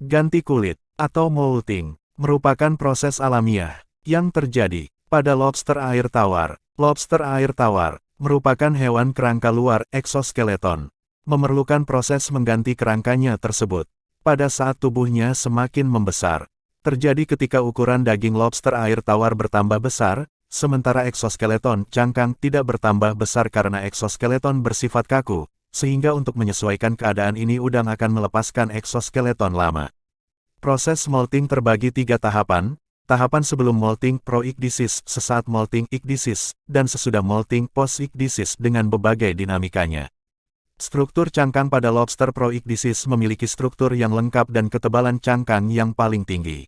Ganti kulit, atau molting, merupakan proses alamiah yang terjadi pada lobster air tawar. Lobster air tawar merupakan hewan kerangka luar eksoskeleton. Memerlukan proses mengganti kerangkanya tersebut pada saat tubuhnya semakin membesar. Terjadi ketika ukuran daging lobster air tawar bertambah besar, sementara eksoskeleton cangkang tidak bertambah besar karena eksoskeleton bersifat kaku, sehingga untuk menyesuaikan keadaan ini udang akan melepaskan eksoskeleton lama. Proses molting terbagi 3 tahapan. Tahapan sebelum molting proikdisis, sesaat molting ikdisis, dan sesudah molting postikdisis dengan berbagai dinamikanya. Struktur cangkang pada lobster proikdisis memiliki struktur yang lengkap dan ketebalan cangkang yang paling tinggi.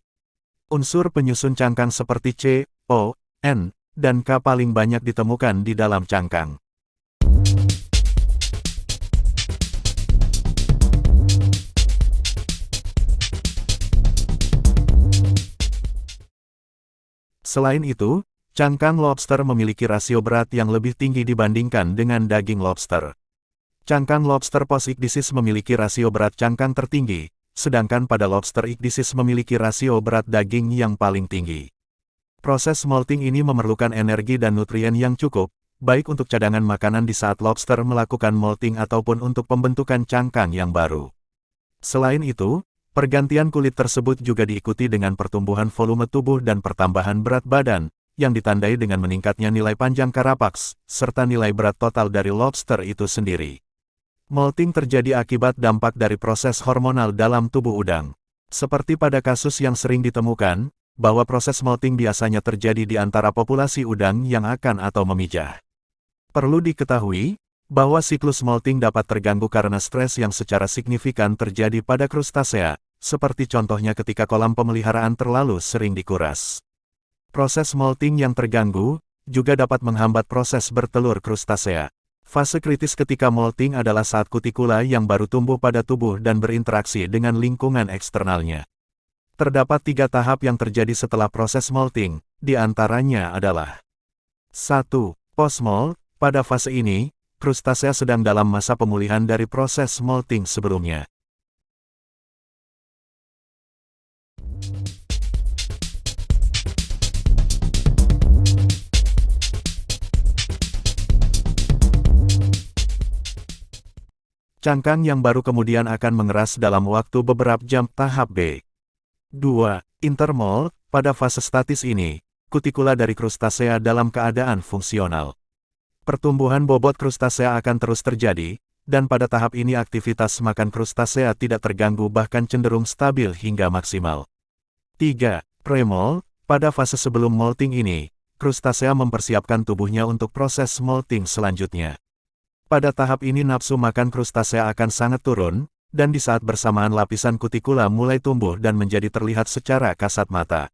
Unsur penyusun cangkang seperti C, O, N, dan K paling banyak ditemukan di dalam cangkang. Selain itu, cangkang lobster memiliki rasio berat yang lebih tinggi dibandingkan dengan daging lobster. Cangkang lobster postikdisis memiliki rasio berat cangkang tertinggi, sedangkan pada lobster ikdisis memiliki rasio berat daging yang paling tinggi. Proses molting ini memerlukan energi dan nutrien yang cukup, baik untuk cadangan makanan di saat lobster melakukan molting ataupun untuk pembentukan cangkang yang baru. Selain itu, pergantian kulit tersebut juga diikuti dengan pertumbuhan volume tubuh dan pertambahan berat badan, yang ditandai dengan meningkatnya nilai panjang karapaks, serta nilai berat total dari lobster itu sendiri. Molting terjadi akibat dampak dari proses hormonal dalam tubuh udang. Seperti pada kasus yang sering ditemukan, bahwa proses molting biasanya terjadi di antara populasi udang yang akan atau memijah. Perlu diketahui, bahwa siklus molting dapat terganggu karena stres yang secara signifikan terjadi pada krustasea, seperti contohnya ketika kolam pemeliharaan terlalu sering dikuras. Proses molting yang terganggu juga dapat menghambat proses bertelur krustasea. Fase kritis ketika molting adalah saat kutikula yang baru tumbuh pada tubuh dan berinteraksi dengan lingkungan eksternalnya. Terdapat 3 tahap yang terjadi setelah proses molting, di antaranya adalah 1. Postmolt. Pada fase ini, krustasea sedang dalam masa pemulihan dari proses molting sebelumnya. Cangkang yang baru kemudian akan mengeras dalam waktu beberapa jam. Tahap B. 2. Intermolt. Pada fase statis ini, kutikula dari krustasea dalam keadaan fungsional. Pertumbuhan bobot krustasea akan terus terjadi, dan pada tahap ini aktivitas makan krustasea tidak terganggu bahkan cenderung stabil hingga maksimal. 3. Premolt. Pada fase sebelum molting ini, krustasea mempersiapkan tubuhnya untuk proses molting selanjutnya. Pada tahap ini nafsu makan krustasea akan sangat turun, dan di saat bersamaan lapisan kutikula mulai tumbuh dan menjadi terlihat secara kasat mata.